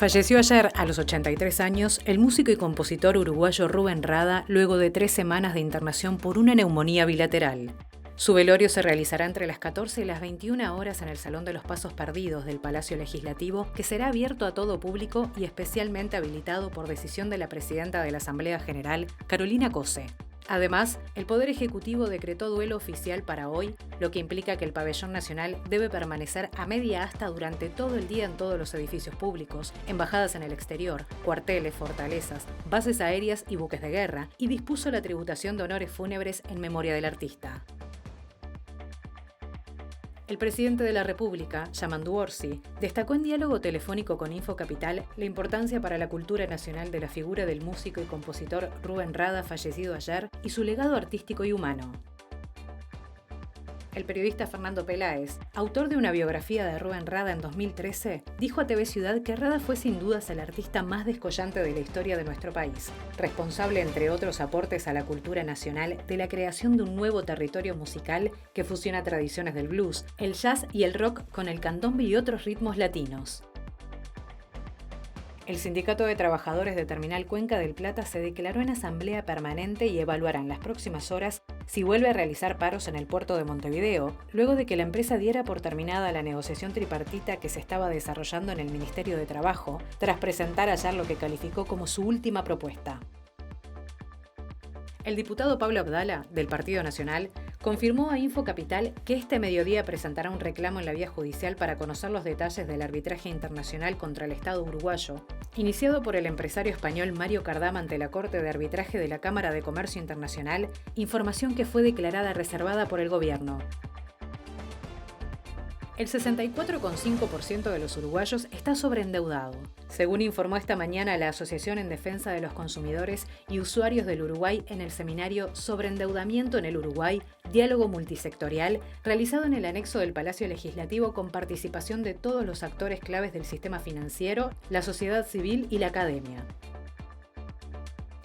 Falleció ayer, a los 83 años, el músico y compositor uruguayo Rubén Rada, luego de 3 semanas de internación por una neumonía bilateral. Su velorio se realizará entre las 14 y las 21 horas en el Salón de los Pasos Perdidos del Palacio Legislativo, que será abierto a todo público y especialmente habilitado por decisión de la presidenta de la Asamblea General, Carolina Cose. Además, el Poder Ejecutivo decretó duelo oficial para hoy, lo que implica que el pabellón nacional debe permanecer a media asta durante todo el día en todos los edificios públicos, embajadas en el exterior, cuarteles, fortalezas, bases aéreas y buques de guerra, y dispuso la tributación de honores fúnebres en memoria del artista. El presidente de la República, Yamandu Orsi, destacó en diálogo telefónico con Infocapital la importancia para la cultura nacional de la figura del músico y compositor Rubén Rada, fallecido ayer, y su legado artístico y humano. El periodista Fernando Peláez, autor de una biografía de Rubén Rada en 2013, dijo a TV Ciudad que Rada fue sin dudas el artista más descollante de la historia de nuestro país, responsable, entre otros aportes a la cultura nacional, de la creación de un nuevo territorio musical que fusiona tradiciones del blues, el jazz y el rock con el candombe y otros ritmos latinos. El Sindicato de Trabajadores de Terminal Cuenca del Plata se declaró en asamblea permanente y evaluará en las próximas horas si vuelve a realizar paros en el puerto de Montevideo, luego de que la empresa diera por terminada la negociación tripartita que se estaba desarrollando en el Ministerio de Trabajo, tras presentar ayer lo que calificó como su última propuesta. El diputado Pablo Abdala, del Partido Nacional, confirmó a Infocapital que este mediodía presentará un reclamo en la vía judicial para conocer los detalles del arbitraje internacional contra el Estado uruguayo, iniciado por el empresario español Mario Cardama ante la Corte de Arbitraje de la Cámara de Comercio Internacional, información que fue declarada reservada por el gobierno. El 64,5% de los uruguayos está sobreendeudado, según informó esta mañana la Asociación en Defensa de los Consumidores y Usuarios del Uruguay en el seminario Sobreendeudamiento en el Uruguay, diálogo multisectorial, realizado en el anexo del Palacio Legislativo con participación de todos los actores claves del sistema financiero, la sociedad civil y la academia.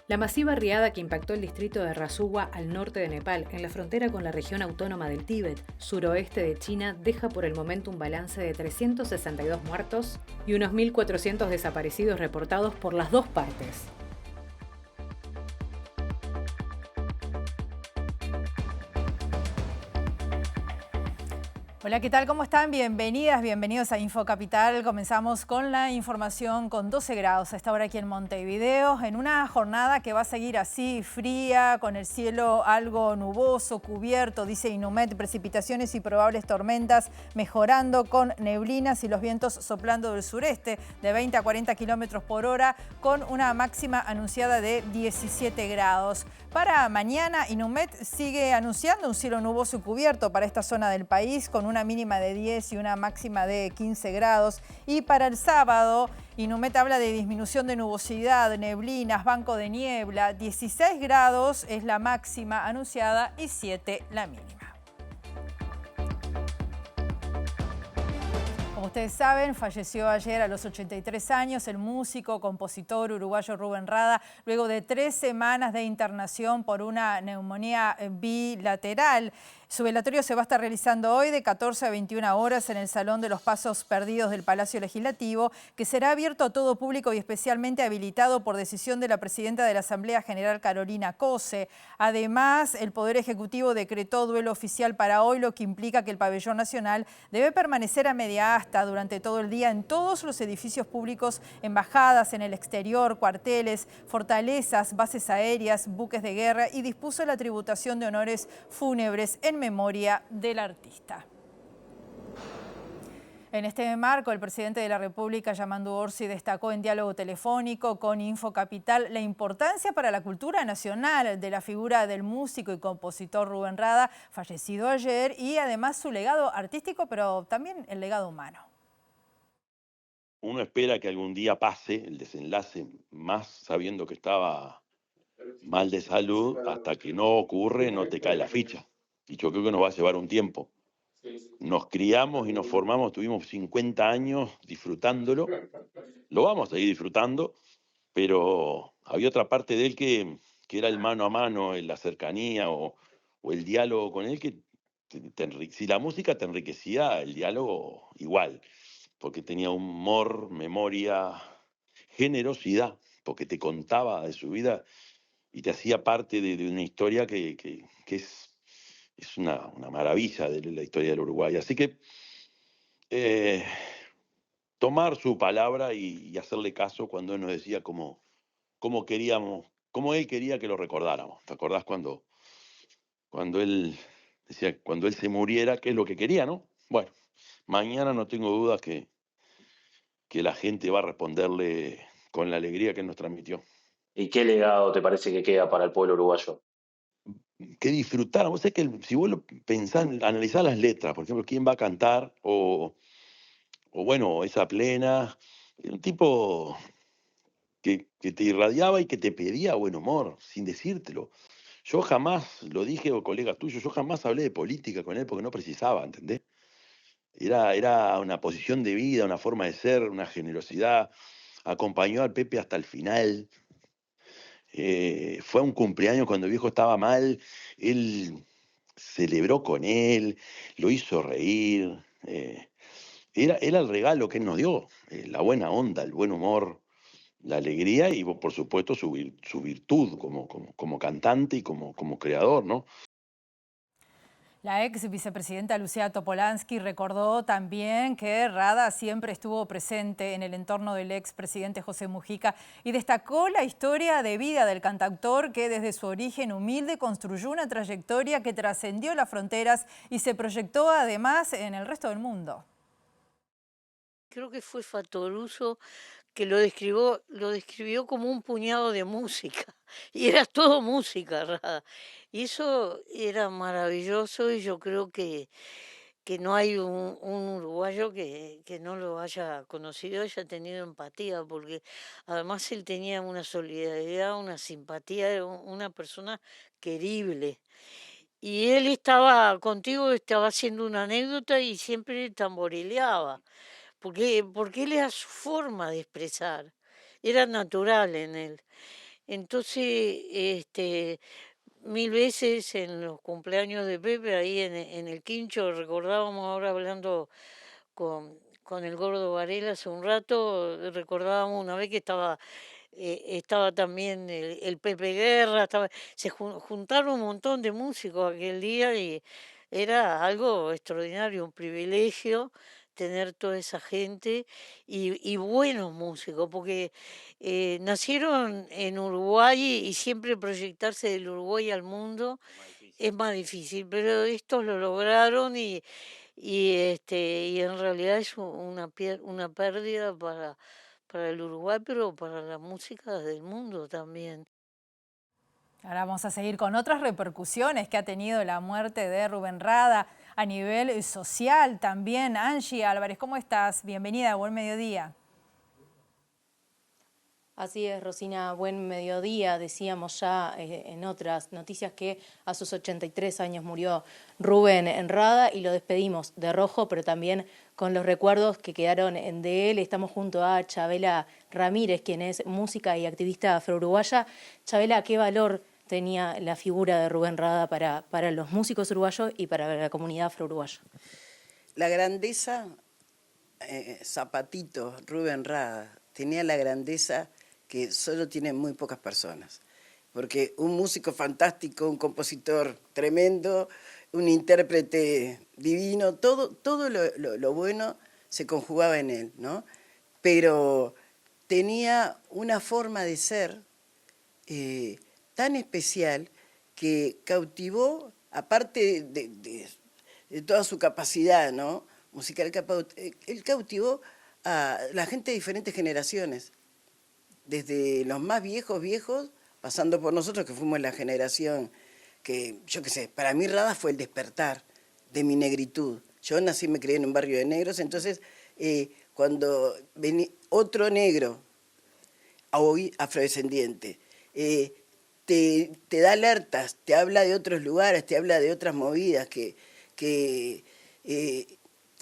La masiva riada que impactó el distrito de Rasuwa al norte de Nepal, en la frontera con la región autónoma del Tíbet, suroeste de China, deja por el momento un balance de 362 muertos y unos 1.400 desaparecidos reportados por las dos partes. Hola, ¿qué tal? ¿Cómo están? Bienvenidas, bienvenidos a Infocapital. Comenzamos con la información con 12 grados a esta hora aquí en Montevideo, en una jornada que va a seguir así, fría, con el cielo algo nuboso, cubierto, dice Inumet, precipitaciones y probables tormentas, mejorando con neblinas y los vientos soplando del sureste de 20 a 40 kilómetros por hora, con una máxima anunciada de 17 grados. Para mañana, Inumet sigue anunciando un cielo nuboso y cubierto para esta zona del país, con una mínima de 10 y una máxima de 15 grados. Y para el sábado, Inumet habla de disminución de nubosidad, neblinas, banco de niebla. 16 grados es la máxima anunciada y 7 la mínima. Como ustedes saben, falleció ayer a los 83 años el músico, compositor uruguayo Rubén Rada, luego de 3 semanas de internación por una neumonía bilateral. Su velatorio se va a estar realizando hoy de 14 a 21 horas en el Salón de los Pasos Perdidos del Palacio Legislativo, que será abierto a todo público y especialmente habilitado por decisión de la presidenta de la Asamblea General, Carolina Cose. Además, el Poder Ejecutivo decretó duelo oficial para hoy, lo que implica que el pabellón nacional debe permanecer a media asta durante todo el día en todos los edificios públicos, embajadas en el exterior, cuarteles, fortalezas, bases aéreas, buques de guerra, y dispuso la tributación de honores fúnebres en memoria del artista. En este marco, el presidente de la República, Yamandu Orsi, destacó en diálogo telefónico con Infocapital la importancia para la cultura nacional de la figura del músico y compositor Rubén Rada, fallecido ayer, y además su legado artístico, pero también el legado humano. Uno espera que algún día pase el desenlace, más sabiendo que estaba mal de salud, hasta que no ocurre, no te cae la ficha. Y yo creo que nos va a llevar un tiempo. Nos criamos y nos formamos, tuvimos 50 años disfrutándolo, lo vamos a seguir disfrutando, pero había otra parte de él que era el mano a mano, la cercanía o el diálogo con él, que si la música te enriquecía, el diálogo igual, porque tenía humor, memoria, generosidad, porque te contaba de su vida y te hacía parte de una historia que es una maravilla de la historia del Uruguay. Así que eh, tomar su palabra y hacerle caso cuando él nos decía cómo queríamos, cómo él quería que lo recordáramos. ¿Te acordás cuando él decía, cuando él se muriera, qué es lo que quería, ¿no? Bueno, mañana no tengo dudas que la gente va a responderle con la alegría que nos transmitió. ¿Y qué legado te parece que queda para el pueblo uruguayo? Que disfrutaran. Vos sabés que si vos lo pensás, analizás las letras, por ejemplo, quién va a cantar, o bueno, esa plena, era un tipo que te irradiaba y que te pedía buen humor, sin decírtelo. Yo jamás, lo dije o colegas tuyos, yo jamás hablé de política con él porque no precisaba, ¿entendés? Era una posición de vida, una forma de ser, una generosidad. Acompañó al Pepe hasta el final. Fue a un cumpleaños cuando el viejo estaba mal, él celebró con él, lo hizo reír. Era el regalo que él nos dio, la buena onda, el buen humor, la alegría y por supuesto su virtud como cantante y como creador, ¿no? La ex vicepresidenta Lucía Topolansky recordó también que Rada siempre estuvo presente en el entorno del expresidente José Mujica y destacó la historia de vida del cantautor que desde su origen humilde construyó una trayectoria que trascendió las fronteras y se proyectó además en el resto del mundo. Creo que fue Fattoruso que lo describió como un puñado de música, y era todo música, Rada. Y eso era maravilloso, y yo creo que no hay un uruguayo que no lo haya conocido, haya tenido empatía, porque además él tenía una solidaridad, una simpatía, era una persona querible. Y él estaba contigo, estaba haciendo una anécdota y siempre tamborileaba. Porque él era su forma de expresar, era natural en él. Entonces, mil veces en los cumpleaños de Pepe, ahí en el Quincho, recordábamos ahora hablando con el Gordo Varela hace un rato, recordábamos una vez que estaba también el Pepe Guerra, se juntaron un montón de músicos aquel día y era algo extraordinario, un privilegio tener toda esa gente y buenos músicos, porque nacieron en Uruguay y siempre proyectarse del Uruguay al mundo es más difícil, pero estos lo lograron y en realidad es una pérdida para el Uruguay, pero para la música del mundo también. Ahora vamos a seguir con otras repercusiones que ha tenido la muerte de Rubén Rada a nivel social también. Angie Álvarez, ¿cómo estás? Bienvenida, buen mediodía. Así es, Rosina, buen mediodía. Decíamos ya en otras noticias que a sus 83 años murió Rubén Rada y lo despedimos de rojo, pero también con los recuerdos que quedaron de él. Estamos junto a Chabela Ramírez, quien es música y activista afro-uruguaya. Chabela, ¿qué valor tenía la figura de Rubén Rada para los músicos uruguayos y para la comunidad afro-uruguaya? La grandeza, Zapatito, Rubén Rada, tenía la grandeza que solo tienen muy pocas personas. Porque un músico fantástico, un compositor tremendo, un intérprete divino, todo lo bueno se conjugaba en él, ¿no? Pero tenía una forma de ser tan especial que cautivó, aparte de toda su capacidad, ¿no? Musical, él cautivó a la gente de diferentes generaciones, desde los más viejos, pasando por nosotros que fuimos la generación que, yo qué sé, para mí Rada fue el despertar de mi negritud. Yo nací y me crié en un barrio de negros, entonces cuando venía otro negro, hoy afrodescendiente, te da alertas, te habla de otros lugares, te habla de otras movidas, que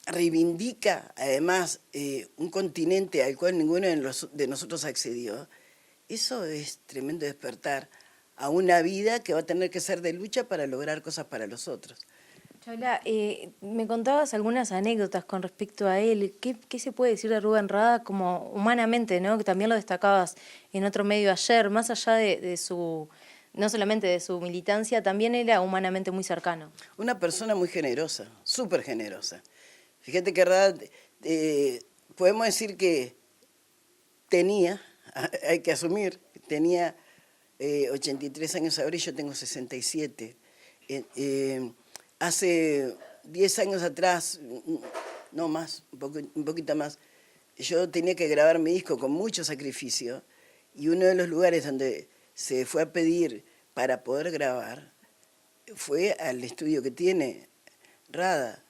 reivindica además un continente al cual ninguno de nosotros accedió. Eso es tremendo despertar a una vida que va a tener que ser de lucha para lograr cosas para los otros. Chabela, me contabas algunas anécdotas con respecto a él. ¿Qué se puede decir de Rubén Rada como humanamente, ¿no? Que también lo destacabas en otro medio ayer, más allá de su, no solamente de su militancia, también era humanamente muy cercano. Una persona muy generosa, súper generosa. Fíjate que Rada, podemos decir que tenía, hay que asumir, tenía 83 años ahora y yo tengo 67. Hace 10 años atrás, no más, un poquito más, yo tenía que grabar mi disco con mucho sacrificio y uno de los lugares donde se fue a pedir para poder grabar fue al estudio que tiene Rada.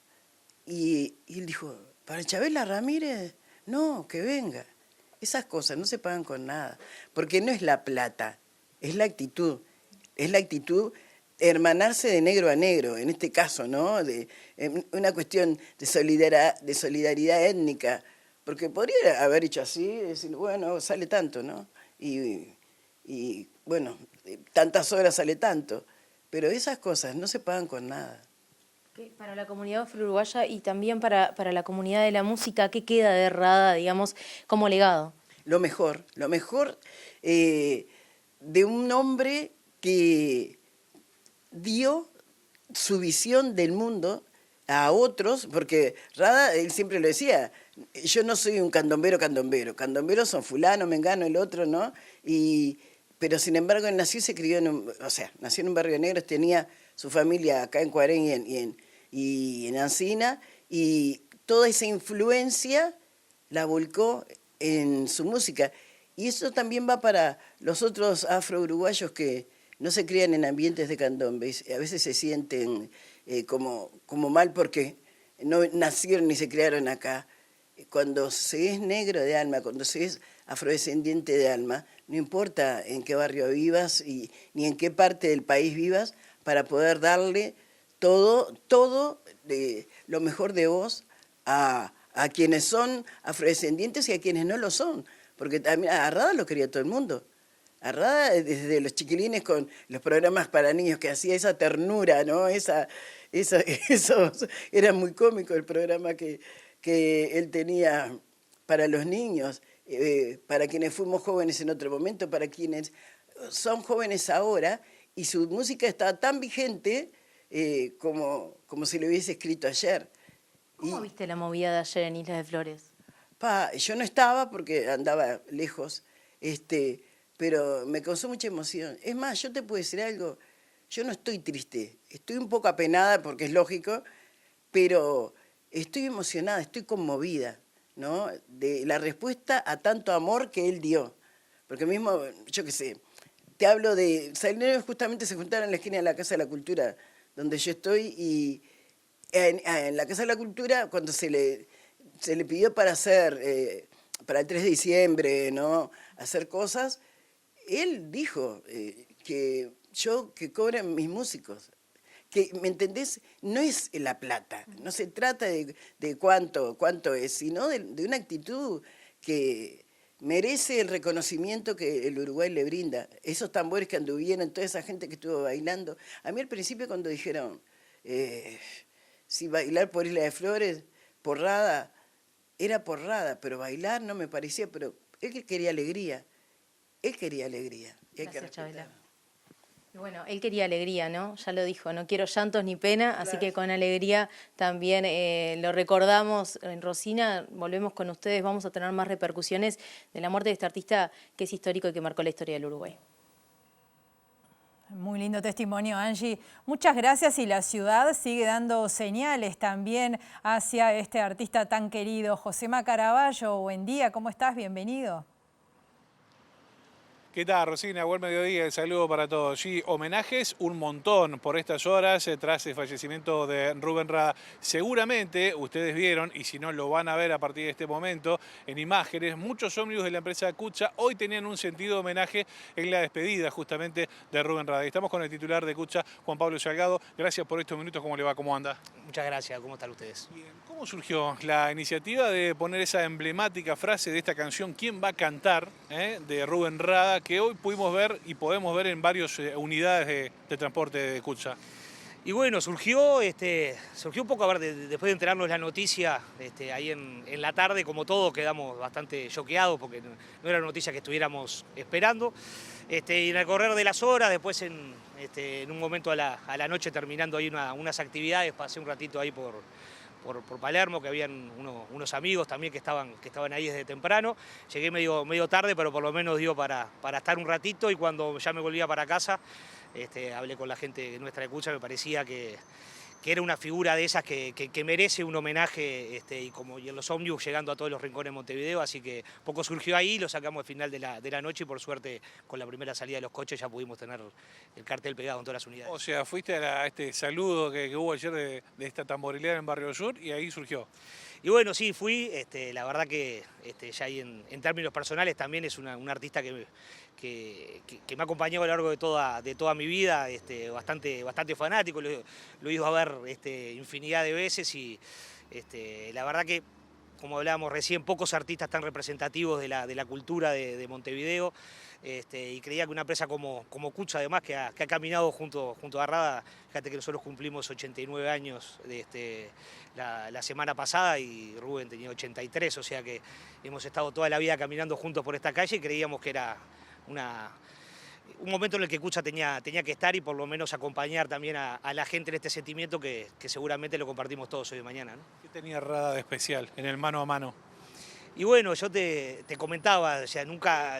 Y él dijo, ¿para Chabela Ramírez? No, que venga. Esas cosas no se pagan con nada, porque no es la plata, es la actitud. Es la actitud hermanarse de negro a negro, en este caso, ¿no? Una cuestión de solidaridad étnica, porque podría haber hecho así, decir, bueno, sale tanto, ¿no? Y bueno, tantas horas sale tanto, pero esas cosas no se pagan con nada. Para la comunidad afro-uruguaya y también para la comunidad de la música, ¿qué queda de Rada, digamos, como legado? Lo mejor de un hombre que dio su visión del mundo a otros, porque Rada, él siempre lo decía, yo no soy un candomberos son fulano, mengano, el otro, ¿no? Pero sin embargo él nació y se crió nació en un barrio negro, tenía su familia acá en Cuarén y en Ancina, y toda esa influencia la volcó en su música. Y eso también va para los otros afro-uruguayos que no se crían en ambientes de candombe, a veces se sienten como mal porque no nacieron ni se criaron acá. Cuando se es negro de alma, cuando se es afrodescendiente de alma, no importa en qué barrio vivas ni en qué parte del país vivas, para poder darle todo lo mejor de vos a quienes son afrodescendientes y a quienes no lo son. Porque también a Rada lo quería todo el mundo. A Rada, desde los chiquilines con los programas para niños que hacía esa ternura, ¿no? Eso era muy cómico el programa que él tenía para los niños, para quienes fuimos jóvenes en otro momento, para quienes son jóvenes ahora, y su música está tan vigente como si lo hubiese escrito ayer. ¿Cómo viste la movida de ayer en Isla de Flores? Yo no estaba porque andaba lejos, pero me causó mucha emoción. Es más, yo te puedo decir algo, yo no estoy triste, estoy un poco apenada porque es lógico, pero estoy emocionada, estoy conmovida, ¿no? De la respuesta a tanto amor que él dio. Porque mismo, yo qué sé, te hablo de... Justamente se juntaron en la esquina de la Casa de la Cultura, donde yo estoy, y en la Casa de la Cultura, cuando se le pidió para hacer, para el 3 de diciembre, ¿no? Hacer cosas, él dijo que cobren mis músicos. Que, ¿me entendés? No es la plata, no se trata de cuánto es, sino de una actitud que merece el reconocimiento que el Uruguay le brinda. Esos tambores que anduvieron, toda esa gente que estuvo bailando. A mí al principio cuando dijeron, si bailar por Isla de Flores, por Rada, era por Rada, pero bailar no me parecía, pero él quería alegría. Él quería alegría. Gracias, Chabela. Y bueno, él quería alegría, ¿no? Ya lo dijo, no quiero llantos ni pena, claro. Así que con alegría también lo recordamos en Rosina, volvemos con ustedes, vamos a tener más repercusiones de la muerte de este artista que es histórico y que marcó la historia del Uruguay. Muy lindo testimonio, Angie. Muchas gracias, y la ciudad sigue dando señales también hacia este artista tan querido. Josema Caraballo, buen día, ¿cómo estás? Bienvenido. ¿Qué tal, Rosina? Buen mediodía, el saludo para todos. Sí, homenajes un montón por estas horas tras el fallecimiento de Rubén Rada. Seguramente ustedes vieron, y si no lo van a ver a partir de este momento, en imágenes, muchos ómnibus de la empresa Kutxa hoy tenían un sentido de homenaje en la despedida justamente de Rubén Rada. Estamos con el titular de Kutxa, Juan Pablo Salgado. Gracias por estos minutos, ¿cómo le va? ¿Cómo anda? Muchas gracias, ¿cómo están ustedes? Bien. ¿Cómo surgió la iniciativa de poner esa emblemática frase de esta canción, ¿Quién va a cantar?, de Rubén Rada, que hoy pudimos ver y podemos ver en varias unidades de transporte de Kutxa? Y bueno, surgió un poco, a ver, después de enterarnos la noticia, ahí en la tarde, como todos, quedamos bastante choqueados porque no era una noticia que estuviéramos esperando. Y en el correr de las horas, después en un momento a la noche, terminando ahí unas actividades, pasé un ratito ahí por Palermo, que habían unos amigos también que estaban ahí desde temprano. Llegué medio tarde, pero por lo menos dio para estar un ratito, y cuando ya me volvía para casa, hablé con la gente nuestra de Cucha. Me parecía que era una figura de esas que merece un homenaje, y en los ómnibus llegando a todos los rincones de Montevideo, así que poco surgió ahí, lo sacamos al final de la noche, y por suerte con la primera salida de los coches ya pudimos tener el cartel pegado en todas las unidades. O sea, fuiste a este saludo que hubo ayer de esta tamborileada en Barrio Sur, y ahí surgió. Y bueno, sí, fui, la verdad que ya ahí en términos personales también es un artista que me ha acompañado a lo largo de toda mi vida, bastante fanático, lo he ido a ver infinidad de veces, y la verdad que, como hablábamos recién, pocos artistas tan representativos de la cultura de Montevideo, y creía que una empresa como Cucha, además, que ha caminado junto a Rada. Fíjate que nosotros cumplimos 89 años la semana pasada, y Rubén tenía 83, o sea que hemos estado toda la vida caminando juntos por esta calle, y creíamos que era un momento en el que Cucha tenía que estar, y por lo menos acompañar también a la gente en este sentimiento que seguramente lo compartimos todos hoy y mañana, ¿no? ¿Qué tenía Rada de especial en el mano a mano? Y bueno, yo te comentaba, o sea, nunca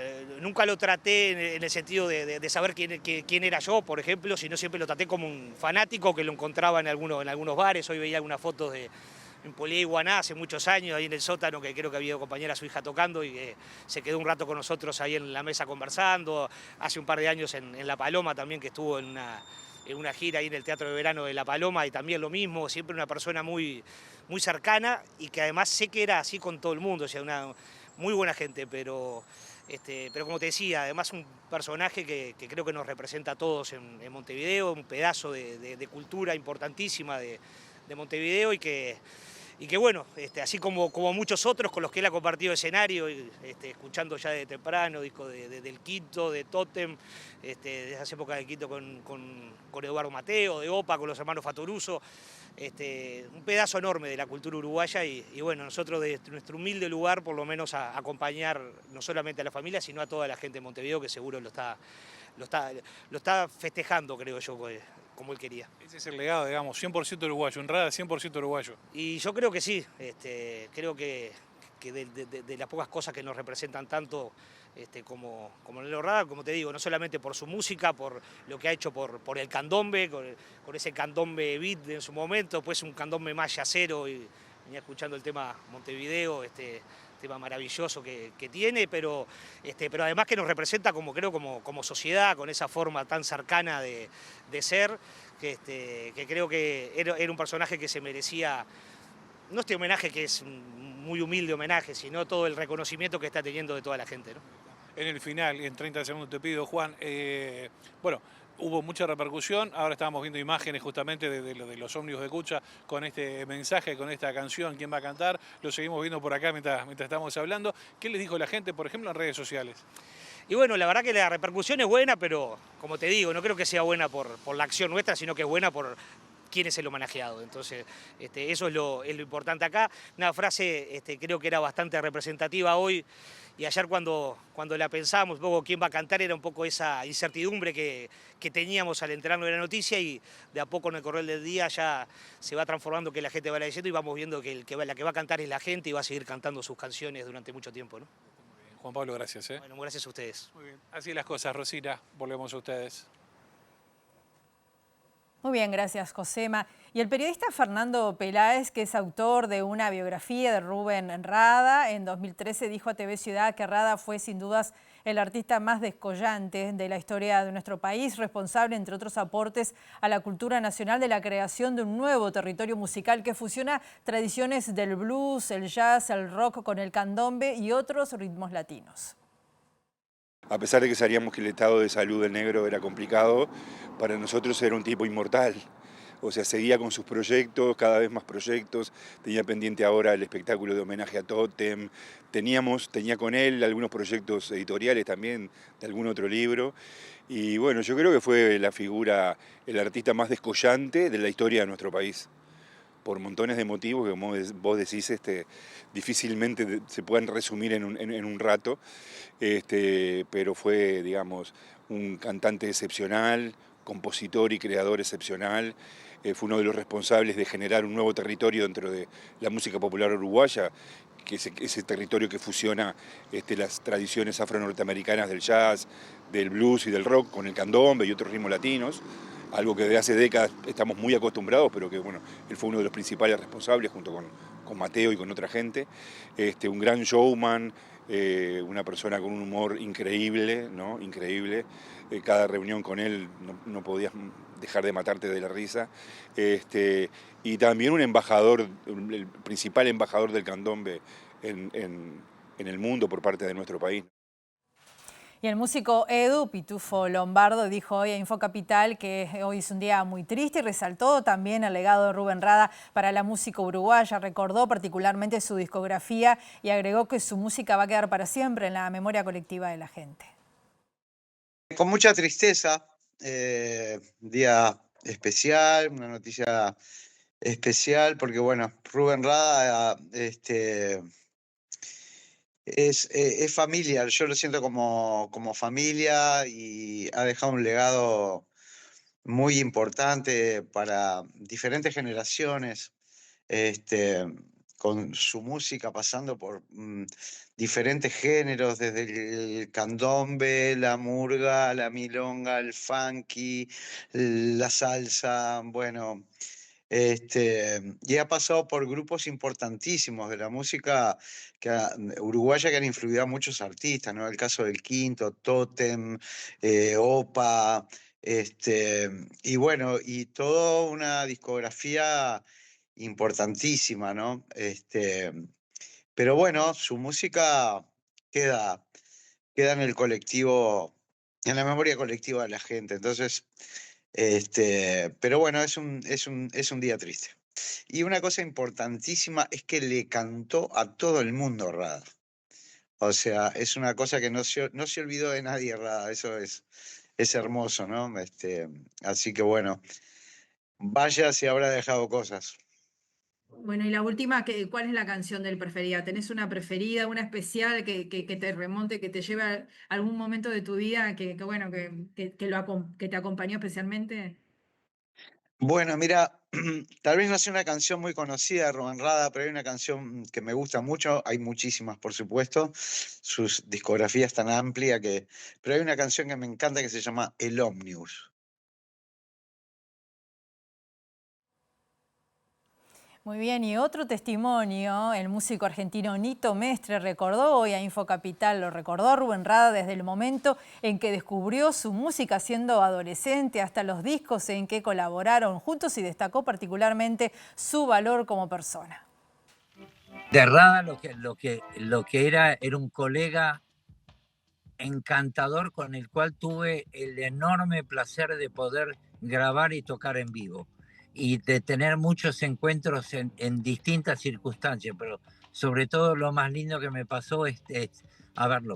lo traté en el sentido de saber quién era yo, por ejemplo, sino siempre lo traté como un fanático que lo encontraba en algunos bares. Hoy veía algunas fotos en Polié y Guaná hace muchos años, ahí en el sótano, que creo que había ido acompañar a su hija tocando, y se quedó un rato con nosotros ahí en la mesa conversando. Hace un par de años en La Paloma también, que estuvo en una gira ahí en el Teatro de Verano de La Paloma, y también lo mismo, siempre una persona muy cercana, y que además sé que era así con todo el mundo, o sea, una muy buena gente, pero como te decía, además un personaje que creo que nos representa a todos en Montevideo, un pedazo de cultura importantísima de Montevideo, y que bueno, así como muchos otros con los que él ha compartido escenario, escuchando ya de temprano, disco del Quinto, de Tótem, desde hace época del Quinto con Eduardo Mateo, de OPA, con los hermanos Fatoruso, un pedazo enorme de la cultura uruguaya, y bueno, nosotros de nuestro humilde lugar, por lo menos a acompañar no solamente a la familia, sino a toda la gente de Montevideo, que seguro lo está festejando, creo yo, como él quería. Ese es el legado, digamos, 100% uruguayo, en Rada 100% uruguayo. Y yo creo que sí, creo que de las pocas cosas que nos representan tanto como Nelo Rada, como te digo, no solamente por su música, por lo que ha hecho por el candombe, con ese candombe beat en su momento, después un candombe más yacero, y venía escuchando el tema Montevideo, tema maravilloso que tiene, pero además que nos representa como sociedad, con esa forma tan cercana de ser, que creo que era un personaje que se merecía, no este homenaje que es un muy humilde homenaje, sino todo el reconocimiento que está teniendo de toda la gente, ¿no? En el final, en 30 segundos te pido, Juan, bueno, hubo mucha repercusión, ahora estábamos viendo imágenes justamente de los ómnibus de Cucha con este mensaje, con esta canción, quién va a cantar, lo seguimos viendo por acá mientras estamos hablando. ¿Qué les dijo la gente, por ejemplo, en redes sociales? Y bueno, la verdad que la repercusión es buena, pero como te digo, no creo que sea buena por la acción nuestra, sino que es buena por quién es el homenajeado. Entonces, eso es lo importante acá. Una frase creo que era bastante representativa hoy, y ayer cuando la pensamos, un poco quién va a cantar, era un poco esa incertidumbre que teníamos al enterarnos de la noticia, y de a poco en el correr del día ya se va transformando, que la gente va diciendo, y vamos viendo que la que va a cantar es la gente, y va a seguir cantando sus canciones durante mucho tiempo, ¿no? Juan Pablo, gracias. Bueno, gracias a ustedes. Muy bien. Así las cosas, Rosina, volvemos a ustedes. Muy bien, gracias, Josema. Y el periodista Fernando Peláez, que es autor de una biografía de Rubén Rada, en 2013 dijo a TV Ciudad que Rada fue sin dudas el artista más descollante de la historia de nuestro país, responsable, entre otros aportes, a la cultura nacional de la creación de un nuevo territorio musical que fusiona tradiciones del blues, el jazz, el rock con el candombe y otros ritmos latinos. A pesar de que sabíamos que el estado de salud del negro era complicado, para nosotros era un tipo inmortal. O sea, seguía con sus proyectos, cada vez más proyectos. Tenía pendiente ahora el espectáculo de homenaje a Totem. Tenía con él algunos proyectos editoriales también de algún otro libro. Y bueno, yo creo que fue la figura, el artista más descollante de la historia de nuestro país, por montones de motivos que, como vos decís, difícilmente se pueden resumir en un rato, pero fue, digamos, un cantante excepcional, compositor y creador excepcional. Fue uno de los responsables de generar un nuevo territorio dentro de la música popular uruguaya, que es ese territorio que fusiona las tradiciones afro-norteamericanas del jazz, del blues y del rock con el candombe y otros ritmos latinos, algo que desde hace décadas estamos muy acostumbrados, pero que bueno, él fue uno de los principales responsables junto con Mateo y con otra gente. Un gran showman, una persona con un humor increíble, ¿no? Increíble. Cada reunión con él no podías dejar de matarte de la risa. Y también un embajador, el principal embajador del candombe en el mundo por parte de nuestro país. Y el músico Edu Pitufo Lombardo dijo hoy a Infocapital que hoy es un día muy triste y resaltó también el legado de Rubén Rada para la música uruguaya. Recordó particularmente su discografía y agregó que su música va a quedar para siempre en la memoria colectiva de la gente. Con mucha tristeza, día especial, una noticia especial, porque bueno, Rubén Rada es familiar, yo lo siento como familia y ha dejado un legado muy importante para diferentes generaciones, con su música pasando por diferentes géneros, desde el candombe, la murga, la milonga, el funky, la salsa, bueno. Y ha pasado por grupos importantísimos de la música uruguaya que han influido a muchos artistas, ¿no? El caso del Quinto, Totem, Opa, y bueno, y toda una discografía importantísima, ¿no? Pero bueno, su música queda en el colectivo, en la memoria colectiva de la gente. Entonces, pero bueno, es un día triste. Y una cosa importantísima es que le cantó a todo el mundo Rada. O sea, es una cosa que no se olvidó de nadie Rada. Eso es hermoso, ¿no? Así que bueno, vaya si habrá dejado cosas. Bueno, y la última, ¿cuál es la canción del preferida? ¿Tenés una preferida, una especial que te remonte, que te lleve a algún momento de tu vida que te acompañó especialmente? Bueno, mira, tal vez no sea una canción muy conocida de Rubén Rada, pero hay una canción que me gusta mucho, hay muchísimas por supuesto, su discografía es tan amplia pero hay una canción que me encanta que se llama El Ómnibus. Muy bien, y otro testimonio, el músico argentino Nito Mestre recordó hoy a Infocapital, lo recordó Rubén Rada desde el momento en que descubrió su música siendo adolescente hasta los discos en que colaboraron juntos y destacó particularmente su valor como persona. De Rada lo que era un colega encantador con el cual tuve el enorme placer de poder grabar y tocar en vivo y de tener muchos encuentros en distintas circunstancias, pero sobre todo lo más lindo que me pasó es haberlo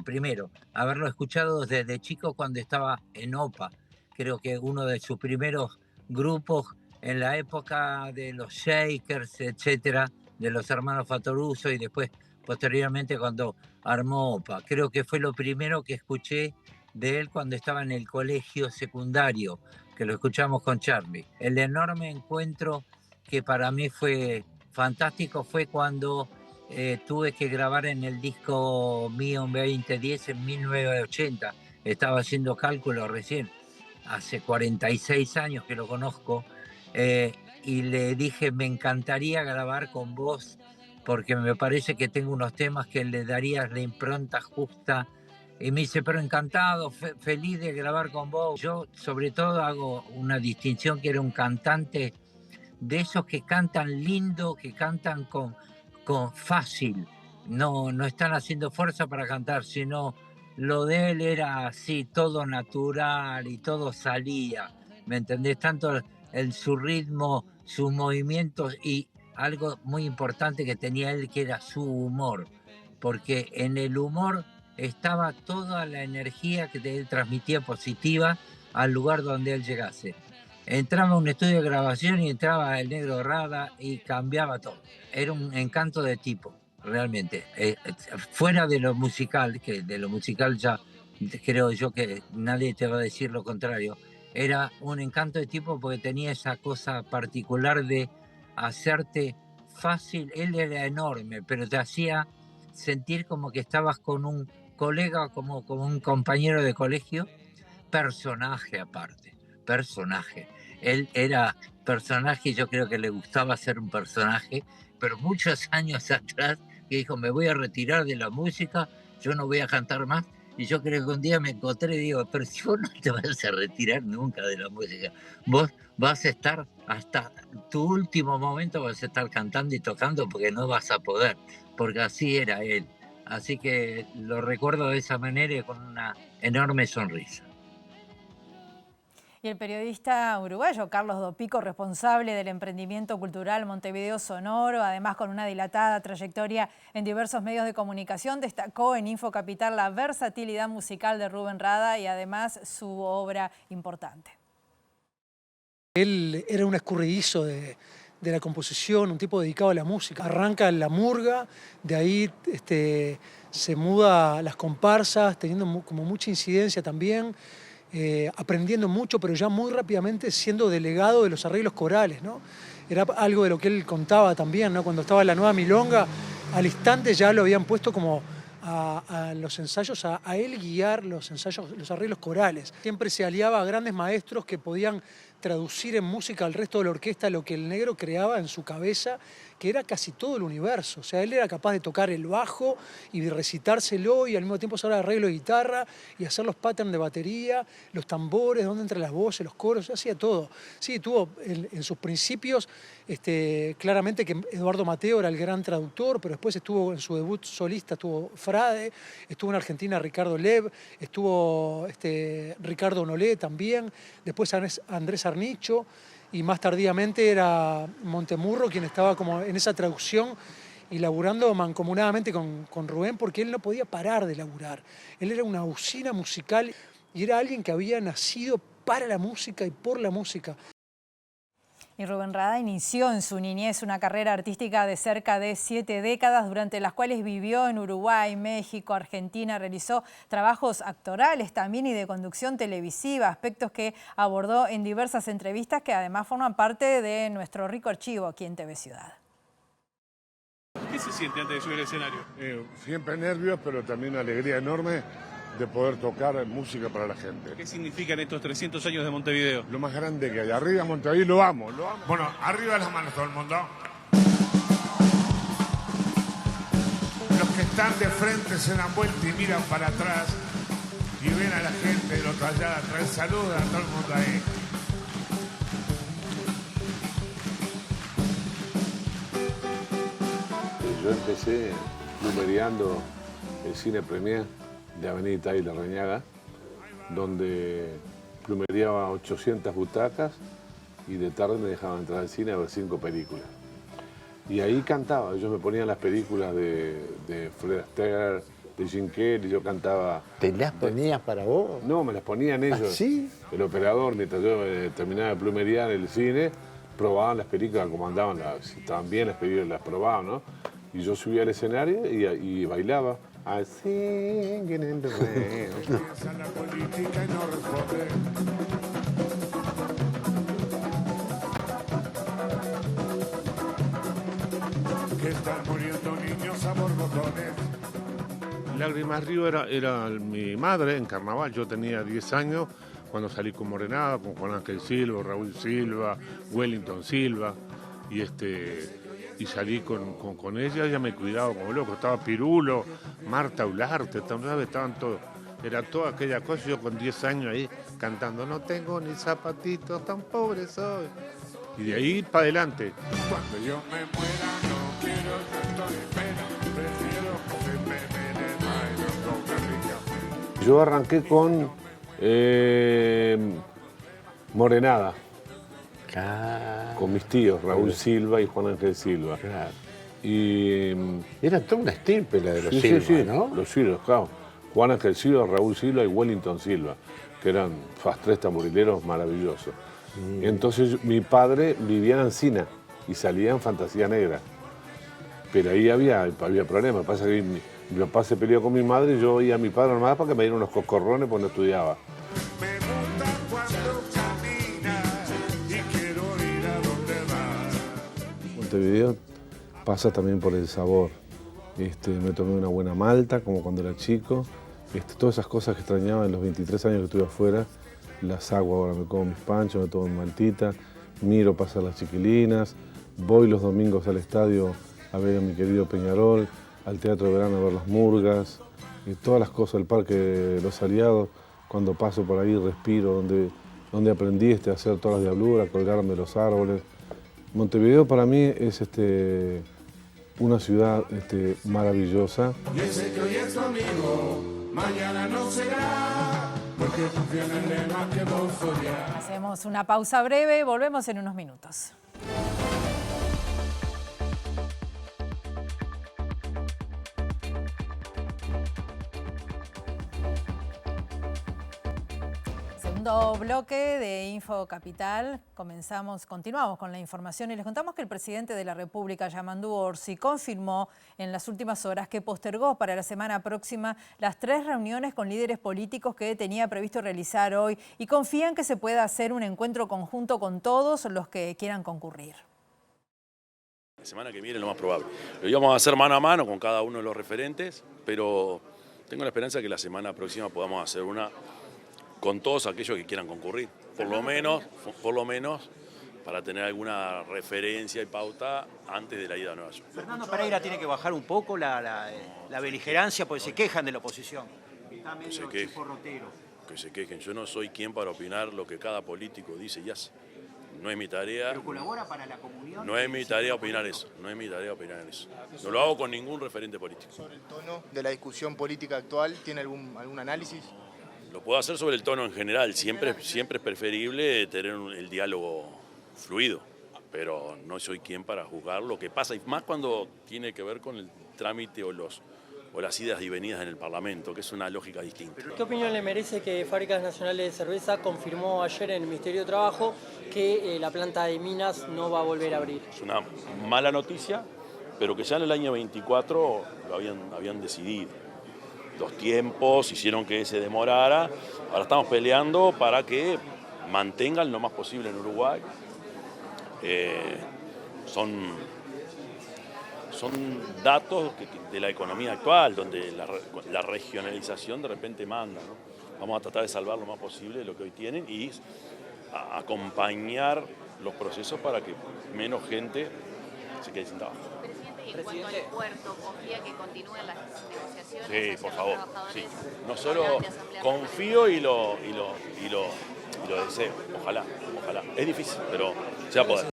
escuchado desde chico cuando estaba en OPA, creo que uno de sus primeros grupos en la época de los Shakers, etcétera, de los hermanos Fatoruso y después posteriormente cuando armó OPA. Creo que fue lo primero que escuché de él cuando estaba en el colegio secundario, que lo escuchamos con Charlie. El enorme encuentro que para mí fue fantástico fue cuando tuve que grabar en el disco mío 2010 en 1980. Estaba haciendo cálculos recién, hace 46 años que lo conozco, y le dije, me encantaría grabar con vos porque me parece que tengo unos temas que le darías la impronta justa. Y me dice, pero encantado, feliz de grabar con vos. Yo sobre todo hago una distinción que era un cantante de esos que cantan lindo, que cantan con fácil. No están haciendo fuerza para cantar, sino lo de él era así, todo natural y todo salía. ¿Me entendés? Tanto su ritmo, sus movimientos y algo muy importante que tenía él, que era su humor, porque en el humor estaba toda la energía que él transmitía positiva al lugar donde él llegase. Entraba a un estudio de grabación y entraba el Negro Rada y cambiaba todo. Era un encanto de tipo, realmente. Fuera de lo musical, que de lo musical ya creo yo que nadie te va a decir lo contrario, era un encanto de tipo porque tenía esa cosa particular de hacerte fácil. Él era enorme, pero te hacía sentir como que estabas con un colega, como un compañero de colegio. Personaje aparte, personaje. Él era personaje y yo creo que le gustaba ser un personaje, pero muchos años atrás que dijo, me voy a retirar de la música, yo no voy a cantar más. Y yo creo que un día me encontré y digo, pero si vos no te vas a retirar nunca de la música, vos vas a estar hasta tu último momento, vas a estar cantando y tocando porque no vas a poder, porque así era él. Así que lo recuerdo de esa manera y con una enorme sonrisa. Y el periodista uruguayo Carlos Dopico, responsable del emprendimiento cultural Montevideo Sonoro, además con una dilatada trayectoria en diversos medios de comunicación, destacó en Infocapital la versatilidad musical de Rubén Rada y además su obra importante. Él era un escurridizo de la composición, un tipo dedicado a la música. Arranca en la murga, de ahí se muda a las comparsas, teniendo como mucha incidencia también. Aprendiendo mucho, pero ya muy rápidamente siendo delegado de los arreglos corales, ¿no? Era algo de lo que él contaba también, ¿no? Cuando estaba en la Nueva Milonga, al instante ya lo habían puesto como a los ensayos, a él guiar los ensayos, los arreglos corales. Siempre se aliaba a grandes maestros que podían traducir en música al resto de la orquesta lo que el negro creaba en su cabeza, que era casi todo el universo. O sea, él era capaz de tocar el bajo y de recitárselo y al mismo tiempo hacer arreglo de guitarra y hacer los patterns de batería, los tambores, dónde entran las voces, los coros, hacía todo. Sí, tuvo en sus principios, claramente que Eduardo Mateo era el gran traductor, pero después estuvo en su debut solista, estuvo Frade, estuvo en Argentina Ricardo Lev, estuvo Ricardo Nolé también, después Andrés Arnicho, y más tardíamente era Montemurro quien estaba como en esa traducción y laburando mancomunadamente con Rubén, porque él no podía parar de laburar. Él era una usina musical y era alguien que había nacido para la música y por la música. Y Rubén Rada inició en su niñez una carrera artística de cerca de 7 décadas, durante las cuales vivió en Uruguay, México, Argentina, realizó trabajos actorales también y de conducción televisiva, aspectos que abordó en diversas entrevistas que además forman parte de nuestro rico archivo aquí en TV Ciudad. ¿Qué se siente antes de subir al escenario? Siempre nervios, pero también una alegría enorme de poder tocar música para la gente. ¿Qué significan estos 300 años de Montevideo? Lo más grande que hay. Arriba Montevideo, lo amo. Bueno, arriba las manos todo el mundo. Los que están de frente se dan vuelta y miran para atrás y ven a la gente del otro allá atrás. Saludan a todo el mundo ahí. Yo empecé numeriando el Cine Premier de Avenida Italia y Larrañaga, donde plumeriaba 800 butacas y de tarde me dejaban entrar al cine a ver 5 películas. Y ahí cantaba, yo me ponía las películas de Fred Astaire, de Jim Kelly, yo cantaba... ¿Te las ponías para vos? No, me las ponían ellos. ¿Ah, sí? El operador, mientras yo terminaba de plumeriar en el cine, probaban las películas como andaban, si estaban bien las películas las probaban, ¿no? Y yo subía al escenario y bailaba. I sing in the rain. La política y no responde. Que están muriendo niños a borbotones. Lágrimas Río era mi madre en carnaval. Yo tenía 10 años cuando salí con Morenada, con Juan Ángel Silva, Raúl Silva, Wellington Silva. Y salí con ella me cuidaba como loco. Estaba Pirulo, Marta Ularte, estaban todos. Era toda aquella cosa, yo con 10 años ahí cantando, no tengo ni zapatitos, tan pobre soy. Y de ahí para adelante. Cuando yo me muera no quiero tanto de pena, prefiero que me envenenen. Yo arranqué con Morenada. Claro. Con mis tíos, Raúl Silva y Juan Ángel Silva. Claro. Y era toda una estirpe la de los sí, Silva, sí, ¿no? Los Silva, claro. Juan Ángel Silva, Raúl Silva y Wellington Silva, que eran tres tamborileros maravillosos. Entonces mi padre vivía en Encina y salía en Fantasía Negra. Pero ahí había problemas. Pasa que mi papá se peleó con mi madre y yo oía a mi padre nomás para que me dieran unos coscorrones porque no estudiaba. Montevideo pasa también por el sabor. Me tomé una buena malta, como cuando era chico. Todas esas cosas que extrañaba en los 23 años que estuve afuera. Las hago ahora, me como mis panchos, me tomo mi maltita, miro pasar las chiquilinas, voy los domingos al estadio a ver a mi querido Peñarol, al Teatro de Verano a ver las murgas, y todas las cosas del Parque de los Aliados. Cuando paso por ahí respiro, donde aprendí a hacer todas las diabluras, colgarme de los árboles. Montevideo para mí es una ciudad maravillosa. Y ese que hoy es tu amigo, mañana no será, porque confía en el lema que vos odias. Hacemos una pausa breve, volvemos en unos minutos. Segundo bloque de Info Capital. Continuamos con la información y les contamos que el presidente de la República, Yamandu Orsi, confirmó en las últimas horas que postergó para la semana próxima las 3 reuniones con líderes políticos que tenía previsto realizar hoy y confía en que se pueda hacer un encuentro conjunto con todos los que quieran concurrir. La semana que viene es lo más probable. Lo íbamos a hacer mano a mano con cada uno de los referentes, pero tengo la esperanza que la semana próxima podamos hacer una con todos aquellos que quieran concurrir, por lo menos para tener alguna referencia y pauta antes de la ida a Nueva York. Fernando Pereira tiene que bajar un poco la beligerancia porque se quejan de la oposición. Está medio chiporrotero. Que se quejen. Yo no soy quien para opinar lo que cada político dice y hace. No es mi tarea. ¿Pero colabora para la comunión? No es mi tarea opinar eso. No lo hago con ningún referente político. ¿Sobre el tono de la discusión política actual tiene algún análisis? Lo puedo hacer sobre el tono en general. Siempre es preferible tener el diálogo fluido, pero no soy quien para juzgar lo que pasa, y más cuando tiene que ver con el trámite o las idas y venidas en el Parlamento, que es una lógica distinta. ¿Qué opinión le merece que Fábricas Nacionales de Cerveza confirmó ayer en el Ministerio de Trabajo que la planta de Minas no va a volver a abrir? Es una mala noticia, pero que ya en el año 24 lo habían decidido. Los tiempos hicieron que se demorara. Ahora estamos peleando para que mantengan lo más posible en Uruguay. Son datos de la economía actual, donde la regionalización de repente manda, ¿no? Vamos a tratar de salvar lo más posible lo que hoy tienen y acompañar los procesos para que menos gente se quede sin trabajo. En cuanto al puerto, ¿confía que continúen las negociaciones? Sí, por favor. Sí. No solo Hablantes, asambleas confío y lo deseo. Ojalá. Es difícil, pero se va a poder.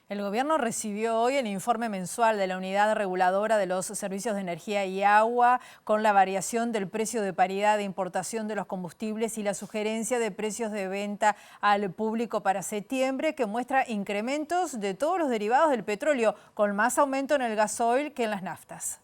El gobierno recibió hoy el informe mensual de la Unidad Reguladora de los Servicios de Energía y Agua con la variación del precio de paridad de importación de los combustibles y la sugerencia de precios de venta al público para septiembre, que muestra incrementos de todos los derivados del petróleo, con más aumento en el gasoil que en las naftas.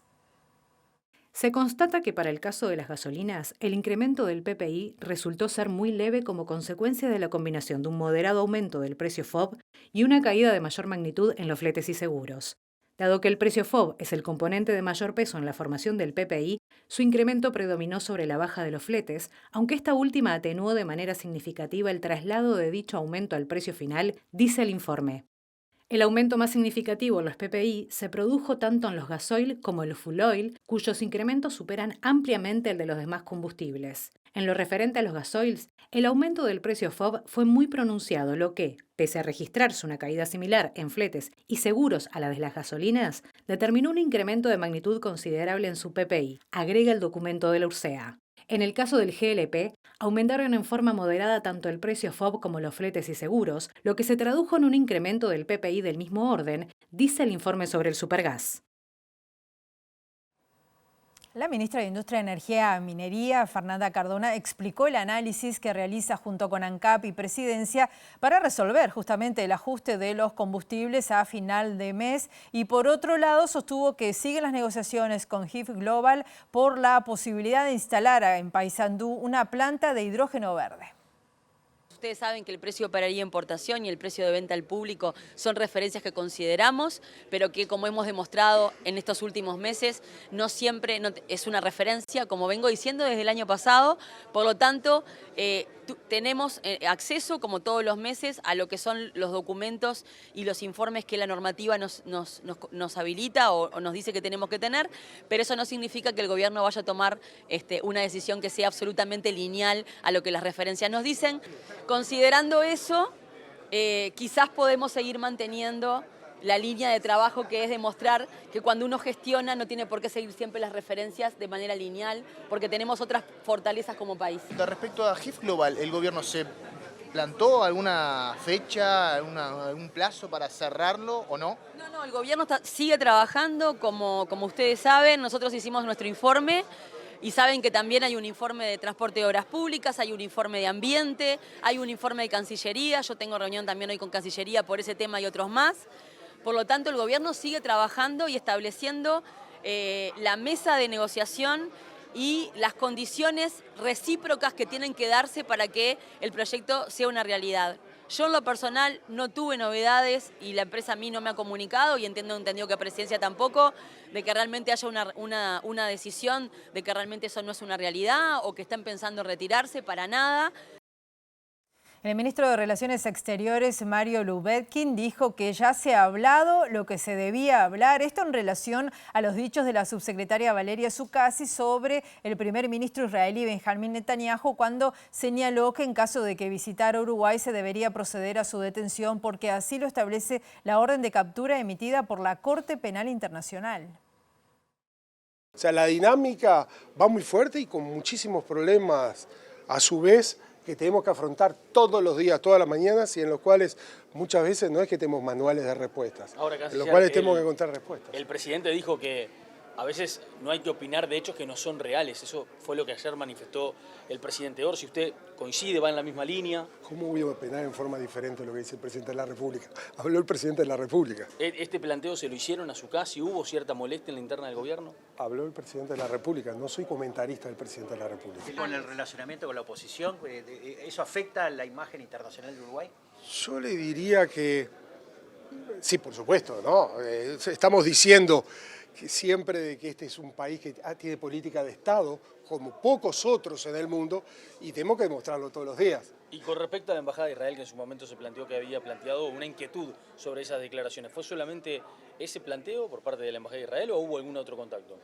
Se constata que para el caso de las gasolinas, el incremento del PPI resultó ser muy leve como consecuencia de la combinación de un moderado aumento del precio FOB y una caída de mayor magnitud en los fletes y seguros. Dado que el precio FOB es el componente de mayor peso en la formación del PPI, su incremento predominó sobre la baja de los fletes, aunque esta última atenuó de manera significativa el traslado de dicho aumento al precio final, dice el informe. El aumento más significativo en los PPI se produjo tanto en los gasoil como en los full oil, cuyos incrementos superan ampliamente el de los demás combustibles. En lo referente a los gasoils, el aumento del precio FOB fue muy pronunciado, lo que, pese a registrarse una caída similar en fletes y seguros a la de las gasolinas, determinó un incremento de magnitud considerable en su PPI, agrega el documento de la URSEA. En el caso del GLP, aumentaron en forma moderada tanto el precio FOB como los fletes y seguros, lo que se tradujo en un incremento del PPI del mismo orden, dice el informe sobre el supergas. La ministra de Industria, Energía y Minería, Fernanda Cardona, explicó el análisis que realiza junto con ANCAP y Presidencia para resolver justamente el ajuste de los combustibles a final de mes. Y por otro lado, sostuvo que siguen las negociaciones con HIF Global por la posibilidad de instalar en Paysandú una planta de hidrógeno verde. Ustedes saben que el precio de operaría de importación y el precio de venta al público son referencias que consideramos, pero que, como hemos demostrado en estos últimos meses, no siempre es una referencia, como vengo diciendo desde el año pasado. Por lo tanto, tenemos acceso, como todos los meses, a lo que son los documentos y los informes que la normativa nos habilita o nos dice que tenemos que tener, pero eso no significa que el gobierno vaya a tomar una decisión que sea absolutamente lineal a lo que las referencias nos dicen. Considerando eso, quizás podemos seguir manteniendo la línea de trabajo, que es demostrar que cuando uno gestiona no tiene por qué seguir siempre las referencias de manera lineal, porque tenemos otras fortalezas como país. Respecto a HIF Global, ¿el gobierno se plantó alguna fecha, algún plazo para cerrarlo o no? No, el gobierno sigue trabajando, como ustedes saben. Nosotros hicimos nuestro informe. Y saben que también hay un informe de transporte de obras públicas, hay un informe de ambiente, hay un informe de Cancillería. Yo tengo reunión también hoy con Cancillería por ese tema y otros más. Por lo tanto, el gobierno sigue trabajando y estableciendo la mesa de negociación y las condiciones recíprocas que tienen que darse para que el proyecto sea una realidad. Yo en lo personal no tuve novedades y la empresa a mí no me ha comunicado y entendido que Presidencia tampoco, de que realmente haya una decisión de que realmente eso no es una realidad o que estén pensando en retirarse, para nada. El ministro de Relaciones Exteriores, Mario Lubetkin, dijo que ya se ha hablado lo que se debía hablar. Esto en relación a los dichos de la subsecretaria Valeria Zuccasi sobre el primer ministro israelí Benjamín Netanyahu, cuando señaló que en caso de que visitara Uruguay se debería proceder a su detención porque así lo establece la orden de captura emitida por la Corte Penal Internacional. O sea, la dinámica va muy fuerte y con muchísimos problemas a su vez, que tenemos que afrontar todos los días, todas las mañanas, y en los cuales muchas veces no es que tenemos manuales de respuestas, en los cuales tenemos que encontrar respuestas. El presidente dijo que a veces no hay que opinar de hechos que no son reales. Eso fue lo que ayer manifestó el presidente Orsi. ¿Usted coincide, va en la misma línea? ¿Cómo voy a opinar en forma diferente de lo que dice el presidente de la República? Habló el presidente de la República. ¿Este planteo se lo hicieron a su casa y hubo cierta molestia en la interna del gobierno? Habló el presidente de la República. No soy comentarista del presidente de la República. ¿Con el relacionamiento con la oposición, eso afecta a la imagen internacional de Uruguay? Yo le diría que sí, por supuesto, ¿no? Estamos diciendo que siempre de que este es un país que tiene política de Estado, como pocos otros en el mundo, y tenemos que demostrarlo todos los días. Y con respecto a la Embajada de Israel, que en su momento se planteó que había planteado una inquietud sobre esas declaraciones, ¿fue solamente ese planteo por parte de la Embajada de Israel o hubo algún otro contacto?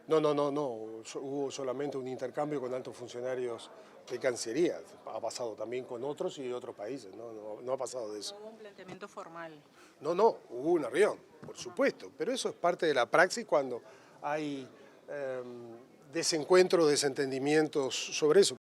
No, hubo solamente un intercambio con altos funcionarios de Cancillería. Ha pasado también con otros y de otros países, no ha pasado de eso. ¿No hubo un planteamiento formal? No, hubo una reunión, por supuesto, pero eso es parte de la praxis cuando hay desencuentros, desentendimientos sobre eso.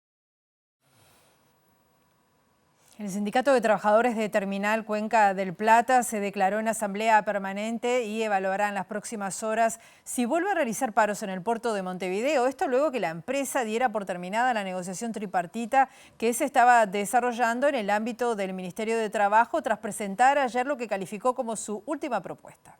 El Sindicato de Trabajadores de Terminal Cuenca del Plata se declaró en asamblea permanente y evaluará en las próximas horas si vuelve a realizar paros en el puerto de Montevideo. Esto luego que la empresa diera por terminada la negociación tripartita que se estaba desarrollando en el ámbito del Ministerio de Trabajo tras presentar ayer lo que calificó como su última propuesta.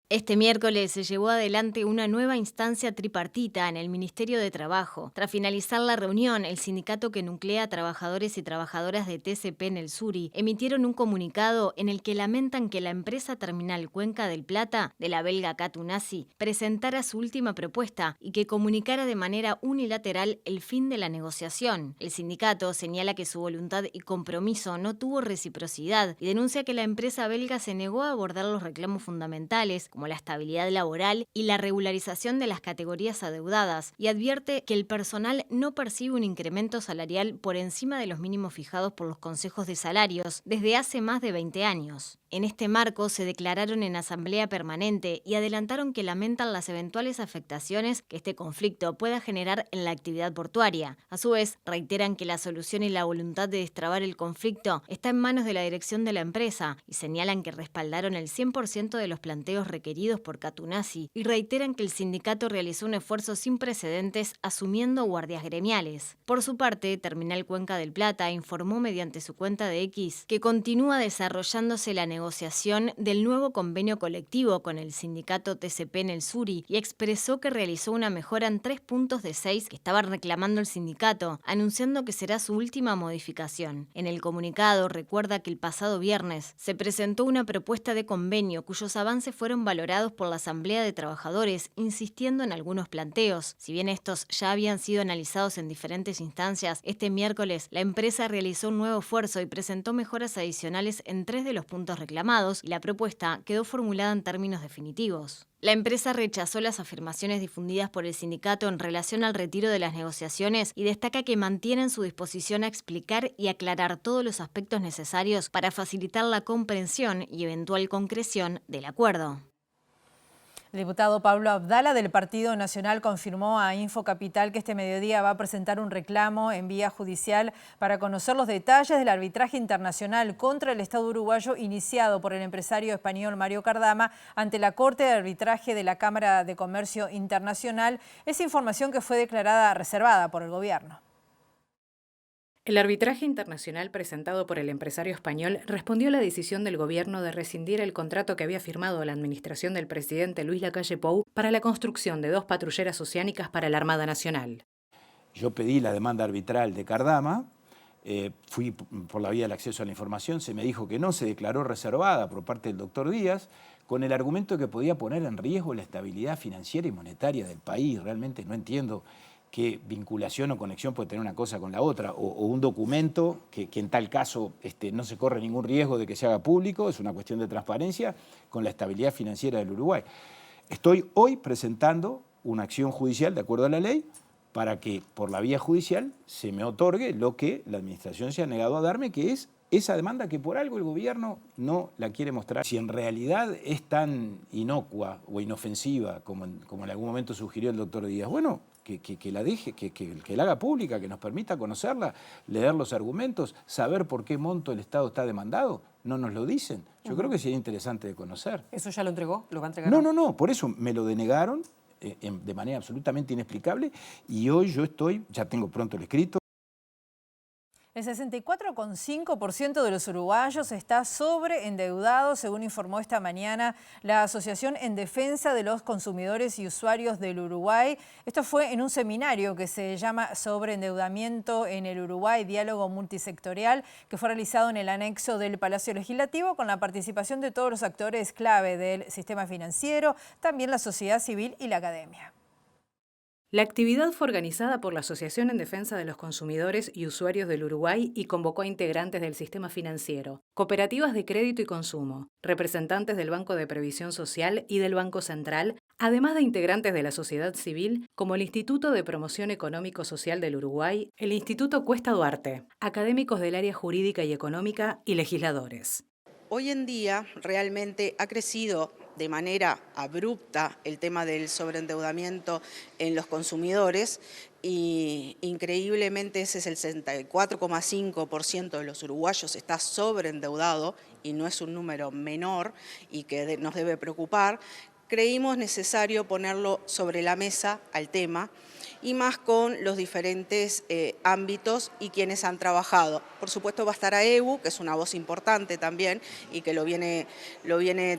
Este miércoles se llevó adelante una nueva instancia tripartita en el Ministerio de Trabajo. Tras finalizar la reunión, el sindicato que nuclea a trabajadores y trabajadoras de TCP en el Suri emitieron un comunicado en el que lamentan que la empresa Terminal Cuenca del Plata, de la belga Catunasi, presentara su última propuesta y que comunicara de manera unilateral el fin de la negociación. El sindicato señala que su voluntad y compromiso no tuvo reciprocidad y denuncia que la empresa belga se negó a abordar los reclamos fundamentales, como la estabilidad laboral y la regularización de las categorías adeudadas, y advierte que el personal no percibe un incremento salarial por encima de los mínimos fijados por los consejos de salarios desde hace más de 20 años. En este marco se declararon en asamblea permanente y adelantaron que lamentan las eventuales afectaciones que este conflicto pueda generar en la actividad portuaria. A su vez, reiteran que la solución y la voluntad de destrabar el conflicto está en manos de la dirección de la empresa y señalan que respaldaron el 100% de los planteos requeridos requeridos por Catunasi y reiteran que el sindicato realizó un esfuerzo sin precedentes asumiendo guardias gremiales. Por su parte, Terminal Cuenca del Plata informó mediante su cuenta de X que continúa desarrollándose la negociación del nuevo convenio colectivo con el sindicato TCP en el Suri y expresó que realizó una mejora en 3 puntos de 6 que estaba reclamando el sindicato, anunciando que será su última modificación. En el comunicado recuerda que el pasado viernes se presentó una propuesta de convenio cuyos avances fueron valorados por la Asamblea de Trabajadores, insistiendo en algunos planteos. Si bien estos ya habían sido analizados en diferentes instancias, este miércoles la empresa realizó un nuevo esfuerzo y presentó mejoras adicionales en 3 de los puntos reclamados y la propuesta quedó formulada en términos definitivos. La empresa rechazó las afirmaciones difundidas por el sindicato en relación al retiro de las negociaciones y destaca que mantienen su disposición a explicar y aclarar todos los aspectos necesarios para facilitar la comprensión y eventual concreción del acuerdo. El diputado Pablo Abdala del Partido Nacional confirmó a Infocapital que este mediodía va a presentar un reclamo en vía judicial para conocer los detalles del arbitraje internacional contra el Estado uruguayo iniciado por el empresario español Mario Cardama ante la Corte de Arbitraje de la Cámara de Comercio Internacional. Es información que fue declarada reservada por el gobierno. El arbitraje internacional presentado por el empresario español respondió a la decisión del gobierno de rescindir el contrato que había firmado la administración del presidente Luis Lacalle Pou para la construcción de 2 patrulleras oceánicas para la Armada Nacional. Yo pedí la demanda arbitral de Cardama, fui por la vía del acceso a la información, se me dijo que no, se declaró reservada por parte del doctor Díaz, con el argumento que podía poner en riesgo la estabilidad financiera y monetaria del país. Realmente no entiendo qué vinculación o conexión puede tener una cosa con la otra, o un documento que en tal caso no se corre ningún riesgo de que se haga público, es una cuestión de transparencia, con la estabilidad financiera del Uruguay. Estoy hoy presentando una acción judicial de acuerdo a la ley para que por la vía judicial se me otorgue lo que la administración se ha negado a darme, que es esa demanda que por algo el gobierno no la quiere mostrar. Si en realidad es tan inocua o inofensiva como en algún momento sugirió el doctor Díaz, bueno, que la deje, que la haga pública, que nos permita conocerla, leer los argumentos, saber por qué monto el Estado está demandado. No nos lo dicen. Yo creo que sería interesante de conocer. ¿Eso ya lo entregó? ¿Lo va a entregar? No, por eso me lo denegaron de manera absolutamente inexplicable y hoy yo ya tengo pronto el escrito. El 64,5% de los uruguayos está sobreendeudado, según informó esta mañana la Asociación en Defensa de los Consumidores y Usuarios del Uruguay. Esto fue en un seminario que se llama Sobreendeudamiento en el Uruguay, Diálogo Multisectorial, que fue realizado en el anexo del Palacio Legislativo con la participación de todos los actores clave del sistema financiero, también la sociedad civil y la academia. La actividad fue organizada por la Asociación en Defensa de los Consumidores y Usuarios del Uruguay y convocó a integrantes del sistema financiero, cooperativas de crédito y consumo, representantes del Banco de Previsión Social y del Banco Central, además de integrantes de la sociedad civil como el Instituto de Promoción Económico-Social del Uruguay, el Instituto Cuesta Duarte, académicos del área jurídica y económica y legisladores. Hoy en día realmente ha crecido de manera abrupta el tema del sobreendeudamiento en los consumidores y increíblemente ese es el 64,5% de los uruguayos está sobreendeudado y no es un número menor y que nos debe preocupar. Creímos necesario ponerlo sobre la mesa al tema y más con los diferentes ámbitos y quienes han trabajado. Por supuesto va a estar AEBU, que es una voz importante también y que lo viene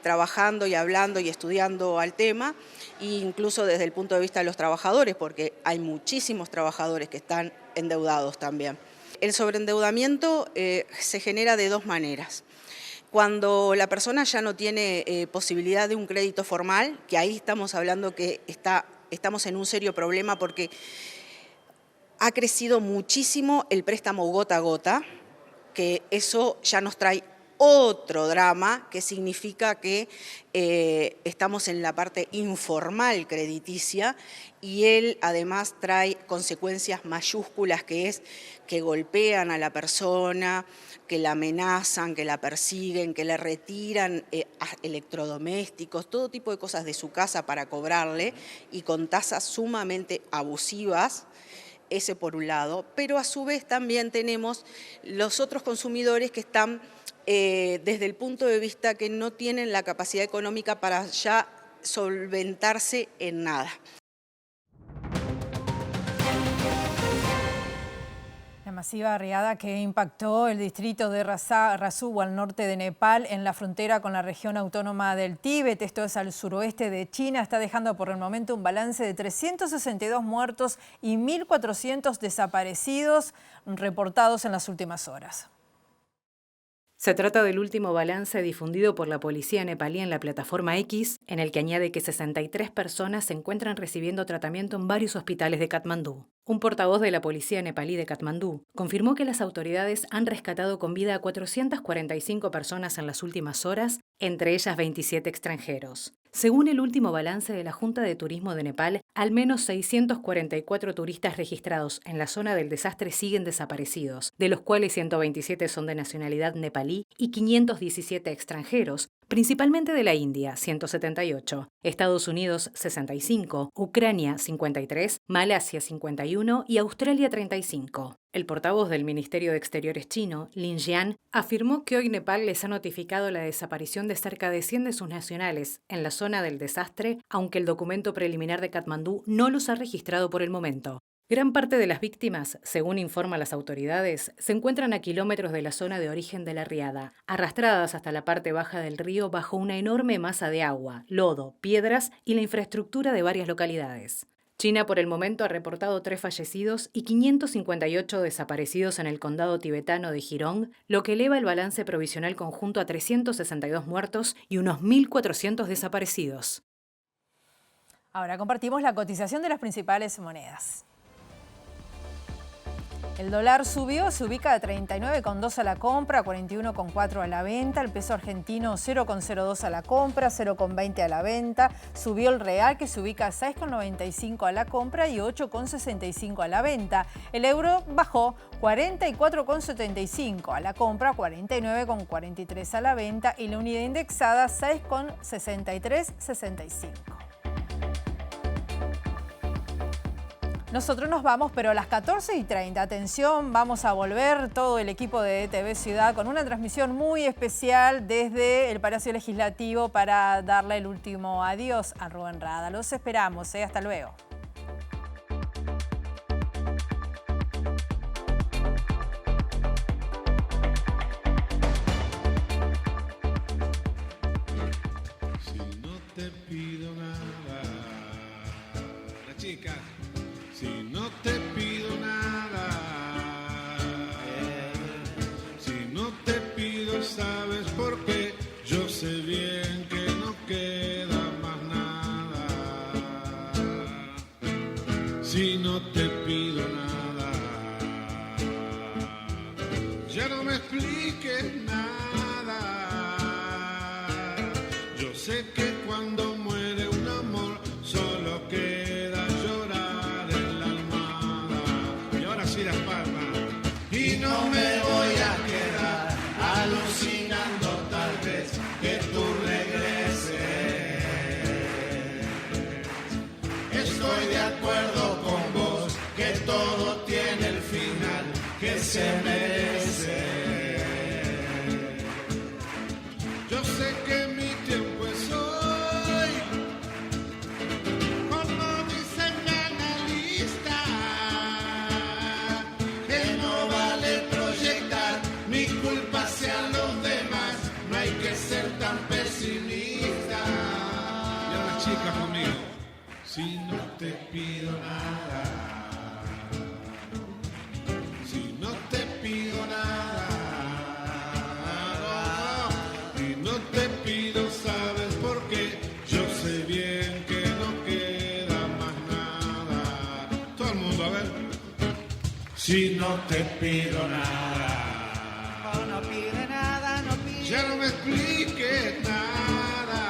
trabajando y hablando y estudiando al tema, e incluso desde el punto de vista de los trabajadores, porque hay muchísimos trabajadores que están endeudados también. El sobreendeudamiento se genera de 2 maneras. Cuando la persona ya no tiene posibilidad de un crédito formal, que ahí estamos hablando que estamos en un serio problema porque ha crecido muchísimo el préstamo gota a gota, que eso ya nos trae otro drama, que significa que estamos en la parte informal crediticia y él además trae consecuencias mayúsculas, que es que golpean a la persona, que la amenazan, que la persiguen, que le retiran electrodomésticos, todo tipo de cosas de su casa para cobrarle y con tasas sumamente abusivas. Ese por un lado, pero a su vez también tenemos los otros consumidores que están desde el punto de vista que no tienen la capacidad económica para ya solventarse en nada. La masiva riada que impactó el distrito de Rasuwa al norte de Nepal en la frontera con la región autónoma del Tíbet, esto es al suroeste de China, está dejando por el momento un balance de 362 muertos y 1.400 desaparecidos reportados en las últimas horas. Se trata del último balance difundido por la policía nepalí en la plataforma X, en el que añade que 63 personas se encuentran recibiendo tratamiento en varios hospitales de Katmandú. Un portavoz de la policía nepalí de Katmandú confirmó que las autoridades han rescatado con vida a 445 personas en las últimas horas, entre ellas 27 extranjeros. Según el último balance de la Junta de Turismo de Nepal, al menos 644 turistas registrados en la zona del desastre siguen desaparecidos, de los cuales 127 son de nacionalidad nepalí y 517 extranjeros, principalmente de la India, 178, Estados Unidos, 65, Ucrania, 53, Malasia, 51 y Australia, 35. El portavoz del Ministerio de Exteriores chino, Lin Jian, afirmó que hoy Nepal les ha notificado la desaparición de cerca de 100 de sus nacionales en la zona del desastre, aunque el documento preliminar de Katmandú no los ha registrado por el momento. Gran parte de las víctimas, según informan las autoridades, se encuentran a kilómetros de la zona de origen de la riada, arrastradas hasta la parte baja del río bajo una enorme masa de agua, lodo, piedras y la infraestructura de varias localidades. China por el momento ha reportado 3 fallecidos y 558 desaparecidos en el condado tibetano de Jirong, lo que eleva el balance provisional conjunto a 362 muertos y unos 1.400 desaparecidos. Ahora compartimos la cotización de las principales monedas. El dólar subió, se ubica a 39,2 a la compra, 41,4 a la venta. El peso argentino 0,02 a la compra, 0,20 a la venta. Subió el real, que se ubica a 6,95 a la compra y 8,65 a la venta. El euro bajó, 44,75 a la compra, 49,43 a la venta. Y la unidad indexada 6,6365. Nosotros nos vamos, pero a las 14:30, atención, vamos a volver todo el equipo de TV Ciudad con una transmisión muy especial desde el Palacio Legislativo para darle el último adiós a Rubén Rada. Los esperamos, hasta luego. Si no te pido nada, la chica. Si no te pido nada, si no te pido, sabes por qué. Yo sé bien que no queda más nada. Si no te pido nada, ya no me expliques nada. Yo sé que cuando muere un amor solo queda llorar en la almohada. Y ahora sí las palmas. Y no me voy a quedar alucinando tal vez que tú regreses. Estoy de acuerdo con vos que todo tiene el final que se merece. Yo sé que mi tiempo es hoy, como dice mi analista, que no vale proyectar mi culpa hacia los demás, no hay que ser tan pesimista. Y ahora chica conmigo, si no te pido nada, si no te pido nada, y no te pido, sabes por qué. Yo sé bien que no queda más nada. Todo el mundo, a ver. Si no te pido nada, no pide nada, no pide. Ya no me expliques nada.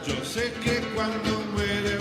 Yo sé que cuando muere